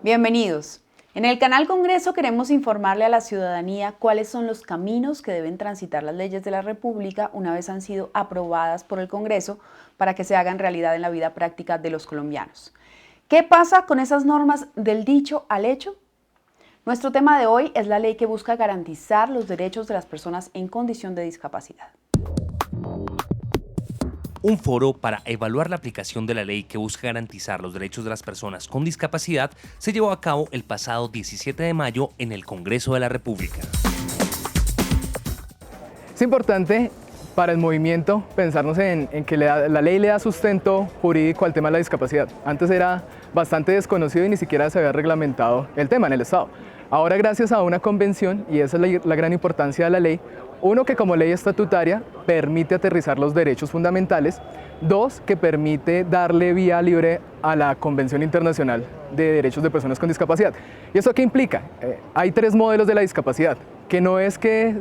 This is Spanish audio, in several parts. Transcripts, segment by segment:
Bienvenidos. En el canal Congreso queremos informarle a la ciudadanía cuáles son los caminos que deben transitar las leyes de la República una vez han sido aprobadas por el Congreso para que se hagan realidad en la vida práctica de los colombianos. ¿Qué pasa con esas normas del dicho al hecho? Nuestro tema de hoy es la ley que busca garantizar los derechos de las personas en condición de discapacidad. Un foro para evaluar la aplicación de la ley que busca garantizar los derechos de las personas con discapacidad se llevó a cabo el pasado 17 de mayo en el Congreso de la República. Es importante para el movimiento pensarnos en que la ley le da sustento jurídico al tema de la discapacidad. Antes era bastante desconocido y ni siquiera se había reglamentado el tema en el Estado. Ahora, gracias a una convención, y esa es la gran importancia de la ley, uno, que como ley estatutaria permite aterrizar los derechos fundamentales. Dos, que permite darle vía libre a la Convención Internacional de Derechos de Personas con Discapacidad. ¿Y eso qué implica? Hay tres modelos de la discapacidad, que no es que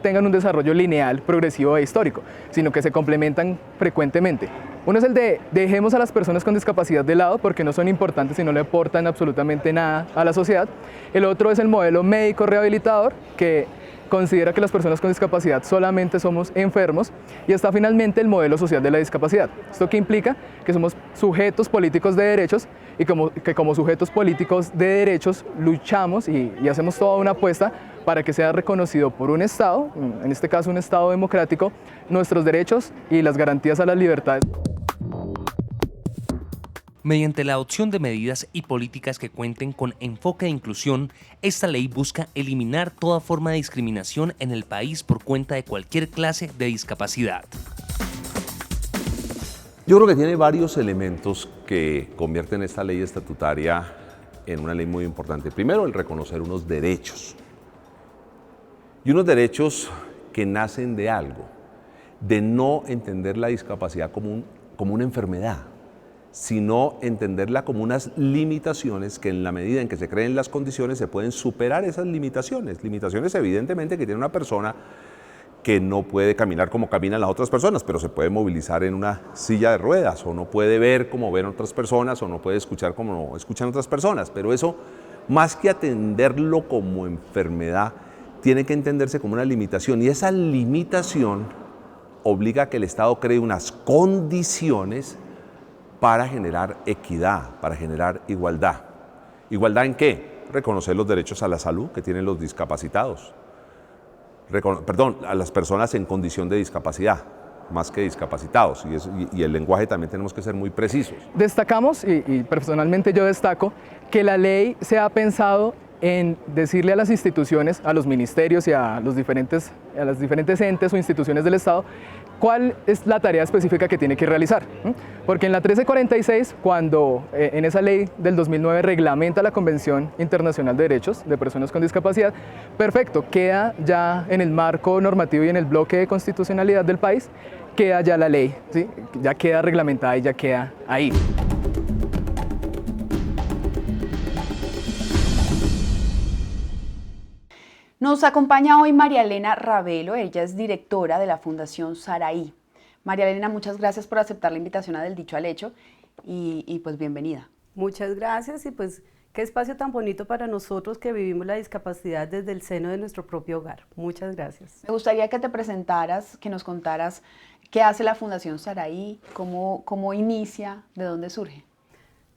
tengan un desarrollo lineal, progresivo e histórico, sino que se complementan frecuentemente. Uno es el de dejemos a las personas con discapacidad de lado porque no son importantes y no le aportan absolutamente nada a la sociedad. El otro es el modelo médico rehabilitador, que considera que las personas con discapacidad solamente somos enfermos, y está finalmente el modelo social de la discapacidad. ¿Esto qué implica? Que somos sujetos políticos de derechos y que como sujetos políticos de derechos luchamos y hacemos toda una apuesta para que sea reconocido por un Estado, en este caso un Estado democrático, nuestros derechos y las garantías a las libertades. Mediante la adopción de medidas y políticas que cuenten con enfoque de inclusión, esta ley busca eliminar toda forma de discriminación en el país por cuenta de cualquier clase de discapacidad. Yo creo que tiene varios elementos que convierten esta ley estatutaria en una ley muy importante. Primero, el reconocer unos derechos. Y unos derechos que nacen de algo, de no entender la discapacidad como una enfermedad, sino entenderla como unas limitaciones que en la medida en que se creen las condiciones se pueden superar esas limitaciones. Limitaciones evidentemente que tiene una persona que no puede caminar como caminan las otras personas, pero se puede movilizar en una silla de ruedas, o no puede ver como ven otras personas, o no puede escuchar como escuchan otras personas. Pero eso, más que atenderlo como enfermedad, tiene que entenderse como una limitación, y esa limitación obliga a que el Estado cree unas condiciones para generar equidad, para generar igualdad. ¿Igualdad en qué? Reconocer los derechos a la salud que tienen los discapacitados. A las personas en condición de discapacidad, más que discapacitados, y el lenguaje también tenemos que ser muy precisos. Destacamos, y personalmente yo destaco, que la ley se ha pensado en decirle a las instituciones, a los ministerios y a los diferentes entes o instituciones del Estado, cuál es la tarea específica que tiene que realizar. Porque en la 1346, cuando en esa ley del 2009 reglamenta la Convención Internacional de Derechos de Personas con Discapacidad, perfecto, queda ya en el marco normativo y en el bloque de constitucionalidad del país, queda ya la ley, ¿sí? Ya queda reglamentada y ya queda ahí. Nos acompaña hoy María Elena Ravelo, ella es directora de la Fundación Saraí. María Elena, muchas gracias por aceptar la invitación a Del Dicho al Hecho y pues bienvenida. Muchas gracias, y pues qué espacio tan bonito para nosotros que vivimos la discapacidad desde el seno de nuestro propio hogar. Muchas gracias. Me gustaría que te presentaras, que nos contaras qué hace la Fundación Saraí, cómo inicia, de dónde surge.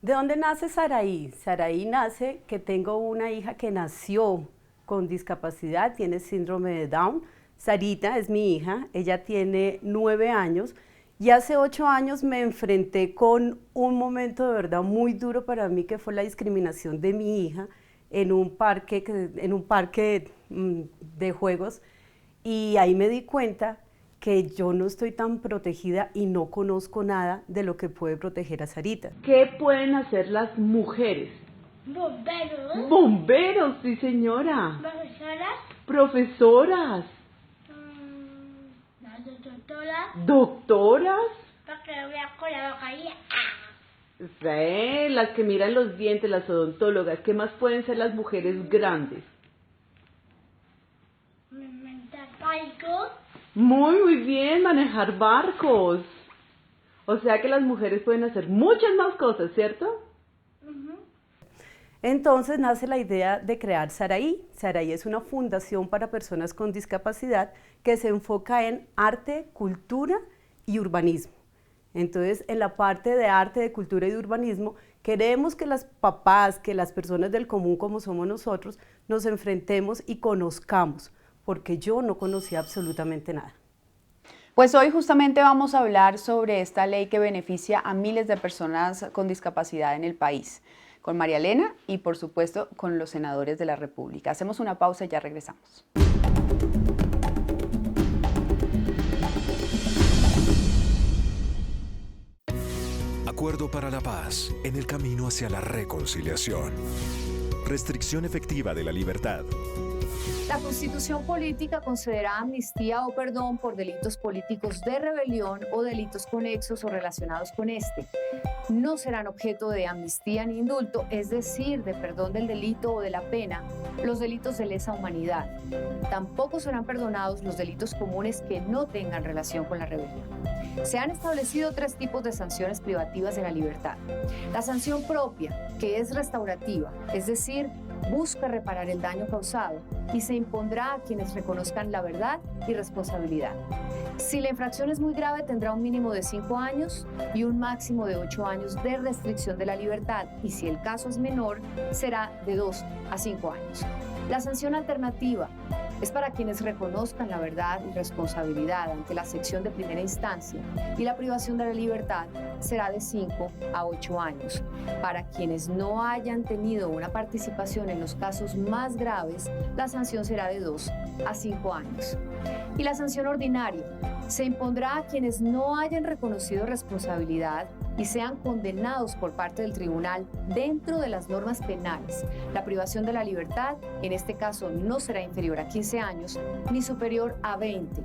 ¿De dónde nace Saraí? Saraí nace que tengo una hija que nació con discapacidad, tiene síndrome de Down. Sarita es mi hija, ella tiene 9 años, y hace 8 años me enfrenté con un momento de verdad muy duro para mí, que fue la discriminación de mi hija en un parque de juegos, y ahí me di cuenta que yo no estoy tan protegida y no conozco nada de lo que puede proteger a Sarita. ¿Qué pueden hacer las mujeres? Bomberos. Bomberos, sí señora. Profesoras. Profesoras. Las doctoras. Doctoras. Para que vea con la boca ahí. Sí, las que miran los dientes, las odontólogas. ¿Qué más pueden ser las mujeres grandes? Manejar barcos. Muy bien, manejar barcos. O sea que las mujeres pueden hacer muchas más cosas, ¿cierto? Entonces nace la idea de crear Saraí. Saraí es una fundación para personas con discapacidad que se enfoca en arte, cultura y urbanismo. Entonces, en la parte de arte, de cultura y de urbanismo, queremos que las papás, que las personas del común como somos nosotros, nos enfrentemos y conozcamos, porque yo no conocía absolutamente nada. Pues hoy justamente vamos a hablar sobre esta ley que beneficia a miles de personas con discapacidad en el país, con María Elena y por supuesto con los senadores de la República. Hacemos una pausa y ya regresamos. Acuerdo para la paz, en el camino hacia la reconciliación. Restricción efectiva de la libertad. La Constitución política concederá amnistía o perdón por delitos políticos de rebelión o delitos conexos o relacionados con este. No serán objeto de amnistía ni indulto, es decir, de perdón del delito o de la pena, los delitos de lesa humanidad. Tampoco serán perdonados los delitos comunes que no tengan relación con la rebelión. Se han establecido 3 tipos de sanciones privativas de la libertad. La sanción propia, que es restaurativa, es decir, busca reparar el daño causado y se impondrá a quienes reconozcan la verdad y responsabilidad. Si la infracción es muy grave, tendrá un mínimo de 5 años y un máximo de 8 años de restricción de la libertad, y si el caso es menor, será de 2 a 5 años. La sanción alternativa es para quienes reconozcan la verdad y responsabilidad ante la sección de primera instancia, y la privación de la libertad será de 5 a 8 años. Para quienes no hayan tenido una participación en los casos más graves, la sanción será de 2 a 5 años. Y la sanción ordinaria se impondrá a quienes no hayan reconocido responsabilidad y sean condenados por parte del tribunal dentro de las normas penales. La privación de la libertad, en este caso, no será inferior a 15 años ni superior a 20.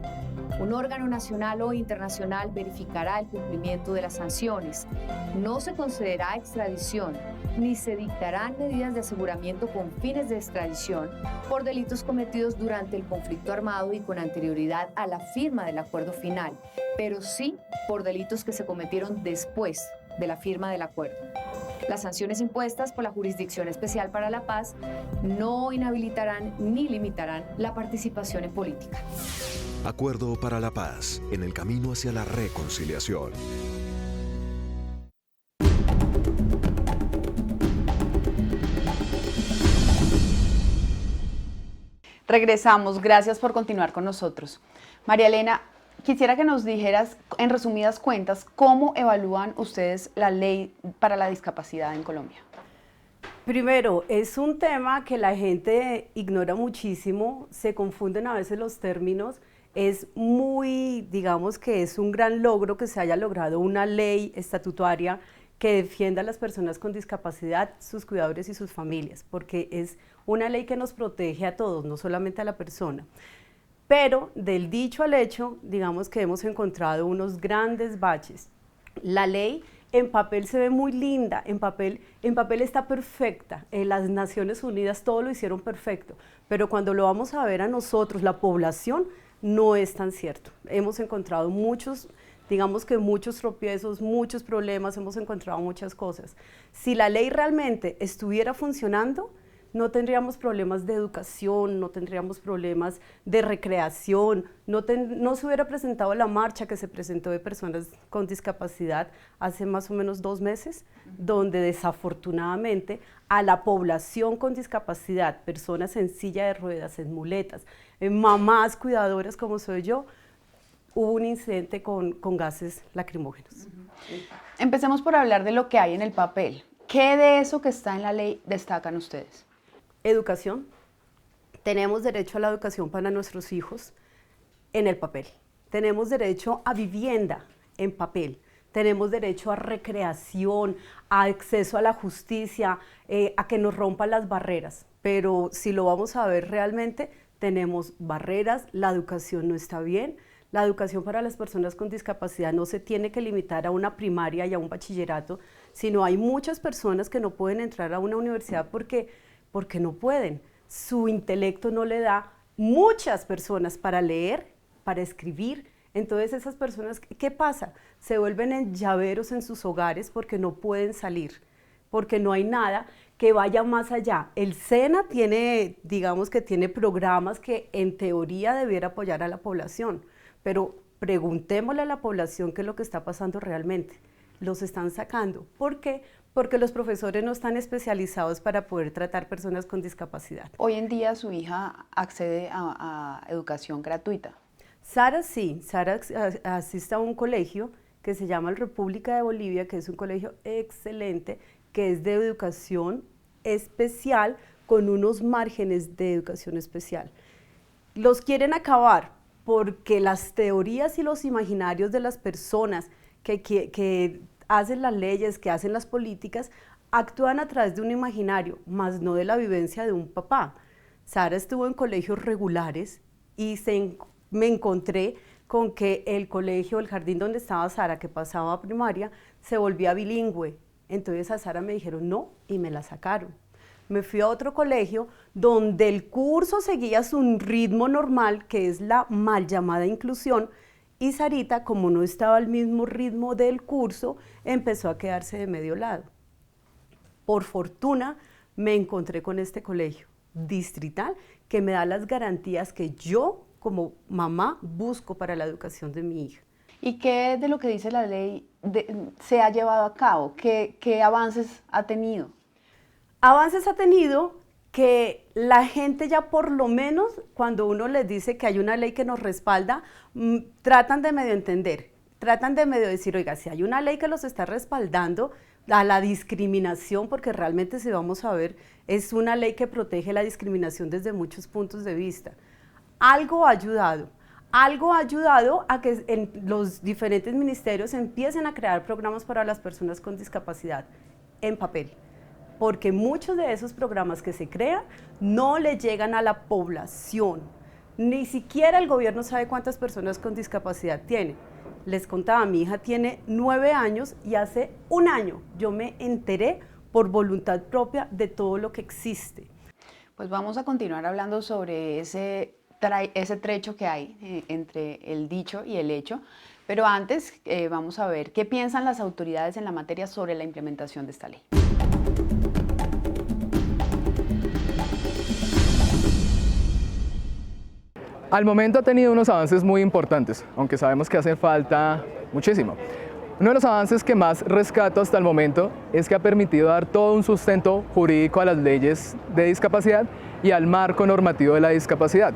Un órgano nacional o internacional verificará el cumplimiento de las sanciones. No se concederá extradición ni se dictarán medidas de aseguramiento con fines de extradición por delitos cometidos durante el conflicto armado y con anterioridad a la firma del acuerdo final, pero sí por delitos que se cometieron después de la firma del acuerdo. Las sanciones impuestas por la Jurisdicción Especial para la Paz no inhabilitarán ni limitarán la participación en política. Acuerdo para la paz, en el camino hacia la reconciliación. Regresamos, gracias por continuar con nosotros. María Elena, quisiera que nos dijeras, en resumidas cuentas, ¿cómo evalúan ustedes la ley para la discapacidad en Colombia? Primero, es un tema que la gente ignora muchísimo, se confunden a veces los términos. Es muy, digamos que es un gran logro que se haya logrado una ley estatutaria que defienda a las personas con discapacidad, sus cuidadores y sus familias, porque es una ley que nos protege a todos, no solamente a la persona. Pero del dicho al hecho, digamos que hemos encontrado unos grandes baches. La ley en papel se ve muy linda, en papel está perfecta. En las Naciones Unidas todo lo hicieron perfecto, pero cuando lo vamos a ver a nosotros, la población, no es tan cierto. Hemos encontrado muchos tropiezos, muchos problemas, hemos encontrado muchas cosas. Si la ley realmente estuviera funcionando, no tendríamos problemas de educación, no tendríamos problemas de recreación, no se hubiera presentado la marcha que se presentó de personas con discapacidad hace más o menos 2 meses, donde desafortunadamente a la población con discapacidad, personas en silla de ruedas, en muletas, mamás cuidadoras como soy yo, hubo un incidente con gases lacrimógenos. Empecemos por hablar de lo que hay en el papel. ¿Qué de eso que está en la ley destacan ustedes? Educación. Tenemos derecho a la educación para nuestros hijos en el papel. Tenemos derecho a vivienda en papel. Tenemos derecho a recreación, a acceso a la justicia, a que nos rompan las barreras. Pero si lo vamos a ver realmente, tenemos barreras, la educación no está bien. La educación para las personas con discapacidad no se tiene que limitar a una primaria y a un bachillerato, sino hay muchas personas que no pueden entrar a una universidad porque no pueden. Su intelecto no le da muchas personas para leer, para escribir. Entonces esas personas, ¿qué pasa? Se vuelven en llaveros en sus hogares porque no pueden salir, porque no hay nada que vaya más allá. El SENA tiene, digamos que tiene programas que en teoría debiera apoyar a la población, pero preguntémosle a la población qué es lo que está pasando realmente. Los están sacando. ¿Por qué? Porque los profesores no están especializados para poder tratar personas con discapacidad. Hoy en día su hija accede a educación gratuita. Sara sí, Sara asiste a un colegio que se llama el República de Bolivia, que es un colegio excelente, que es de educación especial con unos márgenes de educación especial. Los quieren acabar porque las teorías y los imaginarios de las personas que hacen las leyes, que hacen las políticas, actúan a través de un imaginario, más no de la vivencia de un papá. Sara estuvo en colegios regulares y me encontré con que el colegio, el jardín donde estaba Sara, que pasaba a primaria, se volvía bilingüe. Entonces a Sara me dijeron no y me la sacaron. Me fui a otro colegio donde el curso seguía su ritmo normal, que es la mal llamada inclusión, y Sarita, como no estaba al mismo ritmo del curso, empezó a quedarse de medio lado. Por fortuna me encontré con este colegio distrital que me da las garantías que yo como mamá busco para la educación de mi hija. ¿Y qué de lo que dice la ley se ha llevado a cabo? ¿Qué avances ha tenido? Avances ha tenido que la gente ya por lo menos, cuando uno les dice que hay una ley que nos respalda, tratan de medio entender, tratan de medio decir, oiga, si hay una ley que los está respaldando a la discriminación, porque realmente si vamos a ver, es una ley que protege la discriminación desde muchos puntos de vista. Algo ha ayudado a que en los diferentes ministerios empiecen a crear programas para las personas con discapacidad en papel, porque muchos de esos programas que se crean no le llegan a la población. Ni siquiera el gobierno sabe cuántas personas con discapacidad tiene. Les contaba, mi hija tiene 9 años y hace un año yo me enteré por voluntad propia de todo lo que existe. Pues vamos a continuar hablando sobre ese trecho que hay entre el dicho y el hecho, pero antes vamos a ver qué piensan las autoridades en la materia sobre la implementación de esta ley. Al momento ha tenido unos avances muy importantes, aunque sabemos que hace falta muchísimo. Uno de los avances que más rescato hasta el momento es que ha permitido dar todo un sustento jurídico a las leyes de discapacidad y al marco normativo de la discapacidad.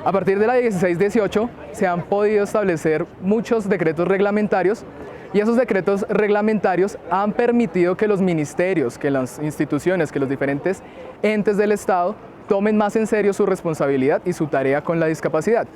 A partir de la 1618 se han podido establecer muchos decretos reglamentarios y esos decretos reglamentarios han permitido que los ministerios, que las instituciones, que los diferentes entes del Estado tomen más en serio su responsabilidad y su tarea con la discapacidad.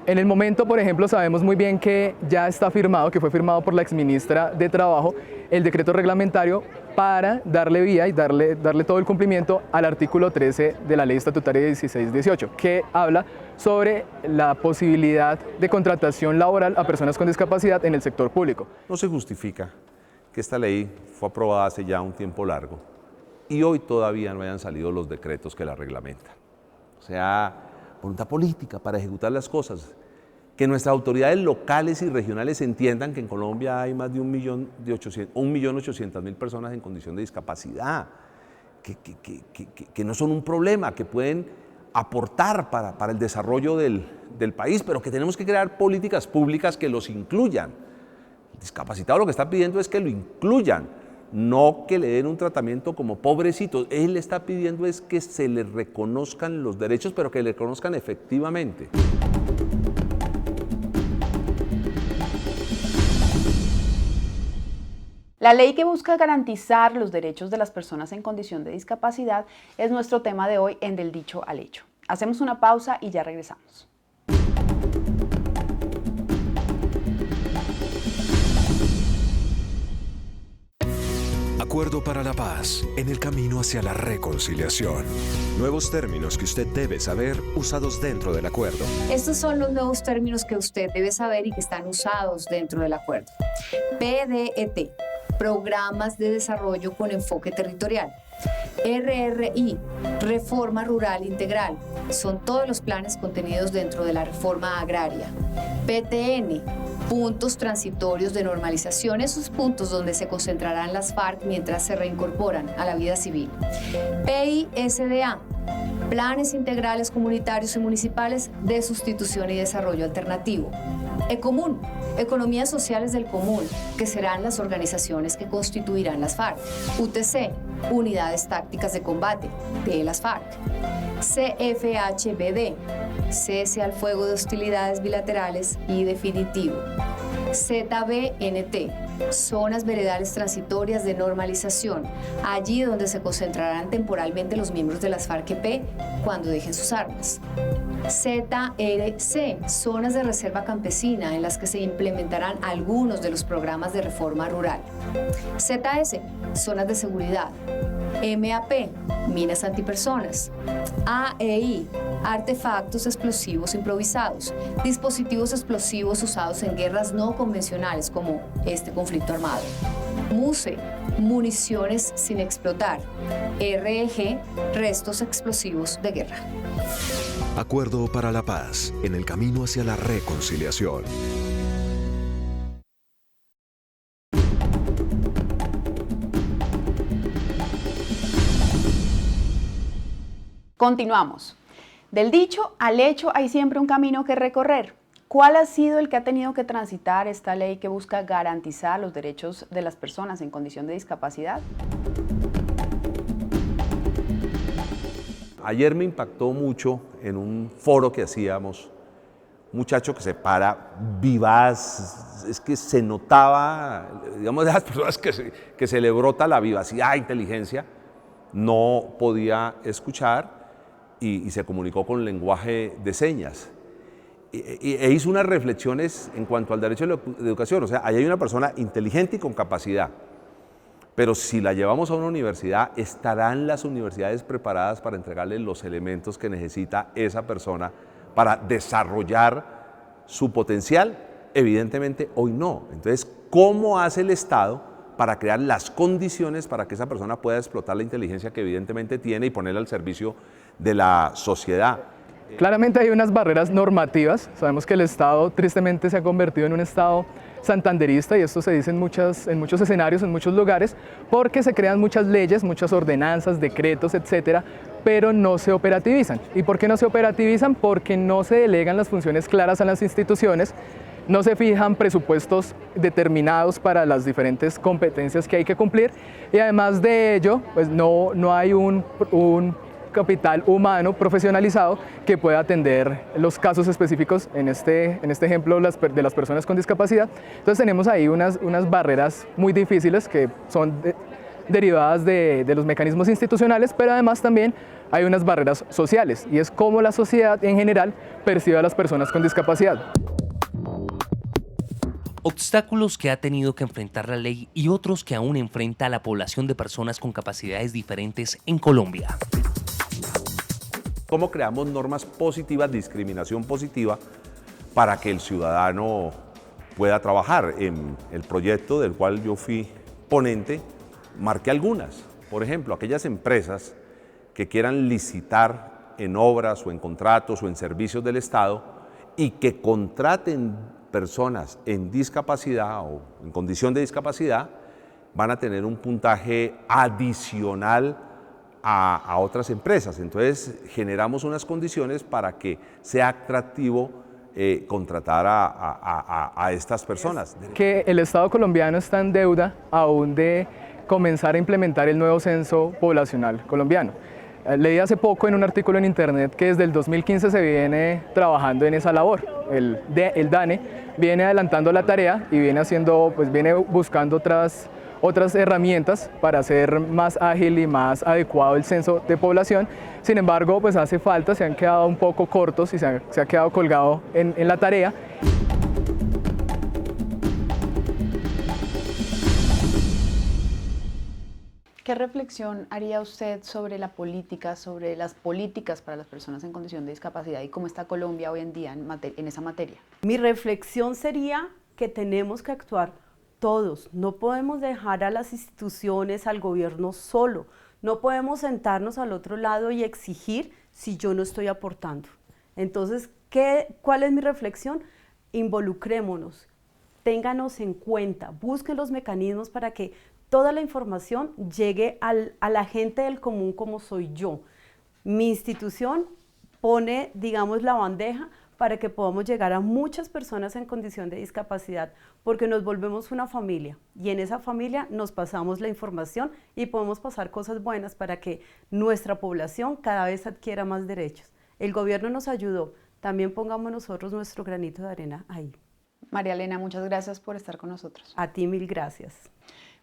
En el momento, por ejemplo, sabemos muy bien que ya está firmado, que fue firmado por la exministra de Trabajo, el decreto reglamentario para darle vía y darle todo el cumplimiento al artículo 13 de la Ley Estatutaria 1618, que habla sobre la posibilidad de contratación laboral a personas con discapacidad en el sector público. No se justifica que esta ley fue aprobada hace ya un tiempo largo y hoy todavía no hayan salido los decretos que la reglamentan. O sea, voluntad política para ejecutar las cosas. Que nuestras autoridades locales y regionales entiendan que en Colombia hay más de 1.800.000 personas en condición de discapacidad, que no son un problema, que pueden aportar para el desarrollo del país, pero que tenemos que crear políticas públicas que los incluyan. El discapacitado lo que está pidiendo es que lo incluyan, no que le den un tratamiento como pobrecito. Él está pidiendo es que se le reconozcan los derechos, pero que le reconozcan efectivamente. La ley que busca garantizar los derechos de las personas en condición de discapacidad es nuestro tema de hoy en Del Dicho al Hecho. Hacemos una pausa y ya regresamos. Acuerdo para la paz, en el camino hacia la reconciliación. Nuevos términos que usted debe saber usados dentro del acuerdo. Estos son los nuevos términos que usted debe saber y que están usados dentro del acuerdo. PDET, Programas de Desarrollo con Enfoque Territorial. RRI, Reforma Rural Integral. Son todos los planes contenidos dentro de la reforma agraria. PTN, puntos transitorios de normalización, esos puntos donde se concentrarán las FARC mientras se reincorporan a la vida civil. PISDA, planes integrales comunitarios y municipales de sustitución y desarrollo alternativo. ECOMUN, economías sociales del común, que serán las organizaciones que constituirán las FARC. UTC, unidades tácticas de combate de las FARC. CFHBD, cese al fuego de hostilidades bilaterales y definitivo. ZBNT, zonas veredales transitorias de normalización, allí donde se concentrarán temporalmente los miembros de las FARC-EP cuando dejen sus armas. ZRC, zonas de reserva campesina en las que se implementarán algunos de los programas de reforma rural. ZS, zonas de seguridad. MAP, minas antipersonas. AEI, artefactos explosivos improvisados, dispositivos explosivos usados en guerras no convencionales como este conflicto armado. MUSE, municiones sin explotar. REG, restos explosivos de guerra. Acuerdo para la paz, en el camino hacia la reconciliación. Continuamos. Del dicho al hecho hay siempre un camino que recorrer. ¿Cuál ha sido el que ha tenido que transitar esta ley que busca garantizar los derechos de las personas en condición de discapacidad? Ayer me impactó mucho en un foro que hacíamos, un muchacho que se para vivaz, es que se notaba, digamos, de las personas que se le brota la vivacidad, inteligencia, no podía escuchar y se comunicó con lenguaje de señas. E hizo unas reflexiones en cuanto al derecho de educación, o sea, ahí hay una persona inteligente y con capacidad, pero si la llevamos a una universidad, ¿estarán las universidades preparadas para entregarle los elementos que necesita esa persona para desarrollar su potencial? Evidentemente hoy no. Entonces, ¿cómo hace el Estado para crear las condiciones para que esa persona pueda explotar la inteligencia que evidentemente tiene y ponerla al servicio de la sociedad? Claramente hay unas barreras normativas. Sabemos que el Estado tristemente se ha convertido en un Estado santanderista, y esto se dice en muchos escenarios, en muchos lugares, porque se crean muchas leyes, muchas ordenanzas, decretos, etcétera, pero no se operativizan. ¿Y por qué no se operativizan? Porque no se delegan las funciones claras a las instituciones, no se fijan presupuestos determinados para las diferentes competencias que hay que cumplir, y además de ello, pues no hay un capital humano profesionalizado que pueda atender los casos específicos, en este ejemplo de las personas con discapacidad. Entonces tenemos ahí unas barreras muy difíciles que son derivadas de los mecanismos institucionales, pero además también hay unas barreras sociales, y es cómo la sociedad en general percibe a las personas con discapacidad. Obstáculos que ha tenido que enfrentar la ley y otros que aún enfrenta a la población de personas con capacidades diferentes en Colombia. ¿Cómo creamos normas positivas, discriminación positiva, para que el ciudadano pueda trabajar? En el proyecto del cual yo fui ponente, marqué algunas. Por ejemplo, aquellas empresas que quieran licitar en obras o en contratos o en servicios del Estado y que contraten personas en discapacidad o en condición de discapacidad, van a tener un puntaje adicional a otras empresas. Entonces generamos unas condiciones para que sea atractivo contratar a estas personas. Que el Estado colombiano está en deuda aún de comenzar a implementar el nuevo censo poblacional colombiano. Leí hace poco en un artículo en internet que desde el 2015 se viene trabajando en esa labor. El DANE viene adelantando la tarea y viene buscando otras herramientas para hacer más ágil y más adecuado el censo de población. Sin embargo, pues hace falta, se han quedado un poco cortos y se ha quedado colgado en la tarea. ¿Qué reflexión haría usted sobre la política, sobre las políticas para las personas en condición de discapacidad y cómo está Colombia hoy en día en esa materia? Mi reflexión sería que tenemos que actuar todos. No podemos dejar a las instituciones, al gobierno solo. No podemos sentarnos al otro lado y exigir si yo no estoy aportando. Entonces, ¿cuál es mi reflexión? Involucrémonos. ténganos en cuenta, busquen los mecanismos para que toda la información llegue a la gente del común como soy yo. Mi institución pone, digamos, la bandeja para que podamos llegar a muchas personas en condición de discapacidad, porque nos volvemos una familia y en esa familia nos pasamos la información y podemos pasar cosas buenas para que nuestra población cada vez adquiera más derechos. El gobierno nos ayudó, también pongamos nosotros nuestro granito de arena ahí. María Elena, muchas gracias por estar con nosotros. A ti mil gracias.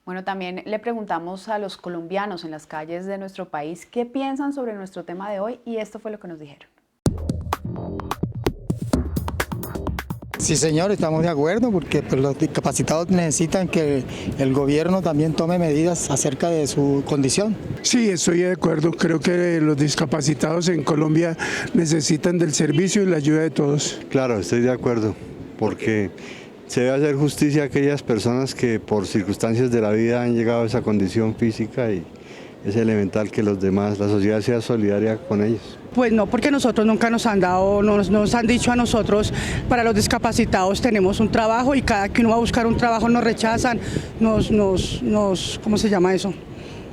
Bueno, también le preguntamos a los colombianos en las calles de nuestro país qué piensan sobre nuestro tema de hoy y esto fue lo que nos dijeron. Sí, señor, estamos de acuerdo porque pues, los discapacitados necesitan que el gobierno también tome medidas acerca de su condición. Sí, estoy de acuerdo. Creo que los discapacitados en Colombia necesitan del servicio y la ayuda de todos. Claro, estoy de acuerdo, porque se debe hacer justicia a aquellas personas que por circunstancias de la vida han llegado a esa condición física y es elemental que los demás, la sociedad sea solidaria con ellos. Pues no, porque nosotros nunca nos han dado, nos han dicho a nosotros, para los discapacitados tenemos un trabajo y cada que uno va a buscar un trabajo nos rechazan, ¿cómo se llama eso?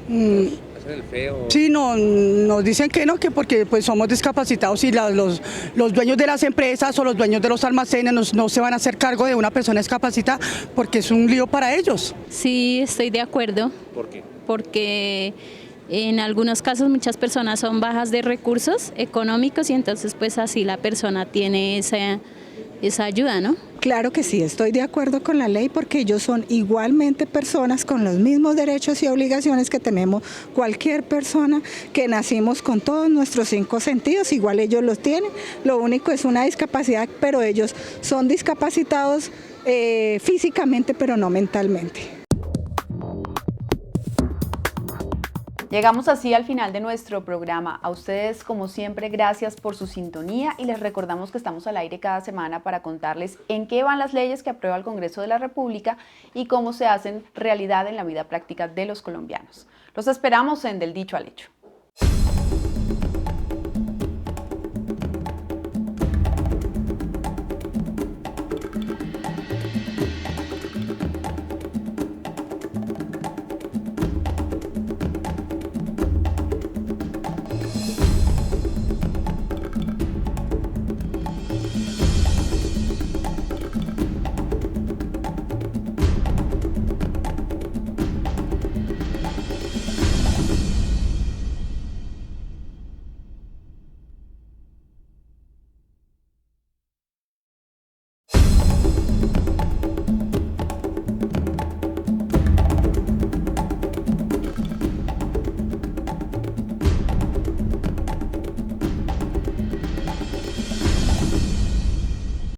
El feo. Sí, nos dicen que no, que porque pues somos discapacitados y los dueños de las empresas o los dueños de los almacenes no se van a hacer cargo de una persona discapacitada porque es un lío para ellos. Sí, estoy de acuerdo. ¿Por qué? Porque en algunos casos muchas personas son bajas de recursos económicos y entonces pues así la persona tiene esa ayuda, ¿no? Claro que sí, estoy de acuerdo con la ley porque ellos son igualmente personas con los mismos derechos y obligaciones que tenemos cualquier persona que nacimos con todos nuestros 5 sentidos, igual ellos los tienen, lo único es una discapacidad, pero ellos son discapacitados físicamente pero no mentalmente. Llegamos así al final de nuestro programa. A ustedes, como siempre, gracias por su sintonía y les recordamos que estamos al aire cada semana para contarles en qué van las leyes que aprueba el Congreso de la República y cómo se hacen realidad en la vida práctica de los colombianos. Los esperamos en Del Dicho al Hecho.